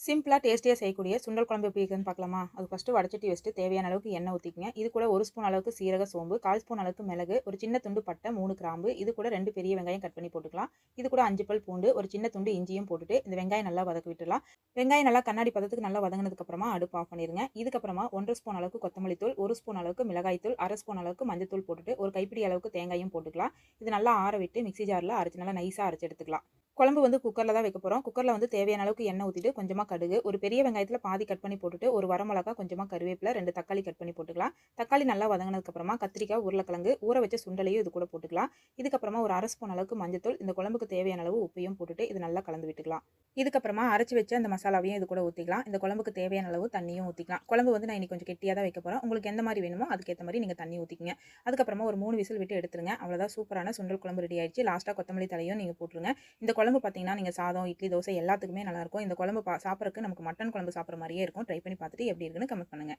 சிம்பிளா டேஸ்டியா செய்யக்கூடிய சுண்டல் குழம்பு எப்படி இருக்குன்னு பார்க்கலாமா? அது ஃபர்ஸ்ட்டு வடச்சட்டி வச்சுட்டு தேவையான அளவுக்கு எண்ணெய் ஊத்திக்கங்க. இது கூட 1 ஸ்பூன் அளவுக்கு சீரக சோம்பு, 1/4 ஸ்பூன் அளவுக்கு மிளகு, ஒரு சின்ன துண்டு பட்டை, 3 கிராம்பு, இது கூட 2 பெரிய வெங்காயம் கட் பண்ணி போட்டுக்கலாம். இது கூட 5 பல் பூண்டு, ஒரு சின்ன துண்டு இஞ்சியும் போட்டுட்டு இந்த வெங்காயம் நல்லா வதக்கி விட்டுறலாம். வெங்காயம் நல்லா கண்ணாடி பதத்துக்கு நல்லா வதங்கினதுக்கு அப்புறமா அடுப்பு ஆஃப் பண்ணிருங்க. இதுக்கப்புறமா 1 1/2 ஸ்பூன் அளவுக்கு கொத்தமல்லி தூள், 1 ஸ்பூன் அளவுக்கு மிளகாய் தூள், 1/2 ஸ்பூன் அளவுக்கு மஞ்சள் தூள் போட்டுட்டு ஒரு கைப்பிடி அளவுக்கு தேங்காயும் போட்டுக்கலாம். இது நல்லா ஆற விட்டு மிக்ஸி ஜார்ல அரைச்சு நல்லா நைஸா அரைச்சு எடுத்துக்கலாம். குழம்பு வந்து குக்கர்ல தான் வைக்க போறோம். குக்கர்ல வந்து தேவையான அளவுக்கு எண்ணெய் ஊத்திட்டு கொஞ்சமா கடுகு, ஒரு பெரிய வெங்காயத்துல பாதி கட் பண்ணி போட்டுட்டு, ஒரு வரமிளகா, கொஞ்சமா கருவேப்பிலை, 2 தக்காளி கட் பண்ணி போட்டுக்கலாம். தக்காளி நல்லா வதங்கினதுக்கு அப்புறமா கத்திரிக்காய், உருளைக்கிழங்கு, ஊற வச்ச சுண்டலையும் இது கூட போட்டுக்கலாம். இதுக்கப்புறமா ஒரு 1/2 ஸ்பூன் அளவுக்கு மஞ்சள்தூள், இந்த குழம்புக்கு தேவையான அளவு உப்பையும் போட்டுட்டு இது நல்லா கலந்து விட்டுக்கலாம். இதுக்கப்புறமா அரைச்சு வச்ச அந்த மசாலாவையும் இது கூட ஊத்திக்கலாம். இந்த குழம்புக்கு தேவையான அளவு தண்ணியும் ஊத்திக்கலாம். குழம்பு வந்து நான் இன்னைக்கு கொஞ்சம் கெட்டியா தான் வைக்க போறேன். உங்களுக்கு எந்த மாரி வேணுமோ அதுக்கேத்த மாரி நீங்க தண்ணி ஊத்திக்கங்க. அதுக்கப்புறமா ஒரு 3 விசில் விட்டு எடுத்துருங்க. அவ்வளோதான், சூப்பரான சுண்டல் குழம்பு ரெடி ஆயிடுச்சு. லாஸ்ட்டா கொத்தமல்லி தழையும் நீங்க போட்டுருங்க. இந்த குழம்பு பார்த்தீங்கன்னா, நீங்க சாதம், இட்லி, தோசை எல்லாத்துக்குமே நல்லாயிருக்கும். இந்த குழம்பு சாப்பிடறக்கு நமக்கு மட்டன் குழம்பு சாப்பிடுற மாரியே இருக்கும். ட்ரை பண்ணி பார்த்துட்டு எப்படி இருக்குன்னு கமெண்ட் பண்ணுங்க.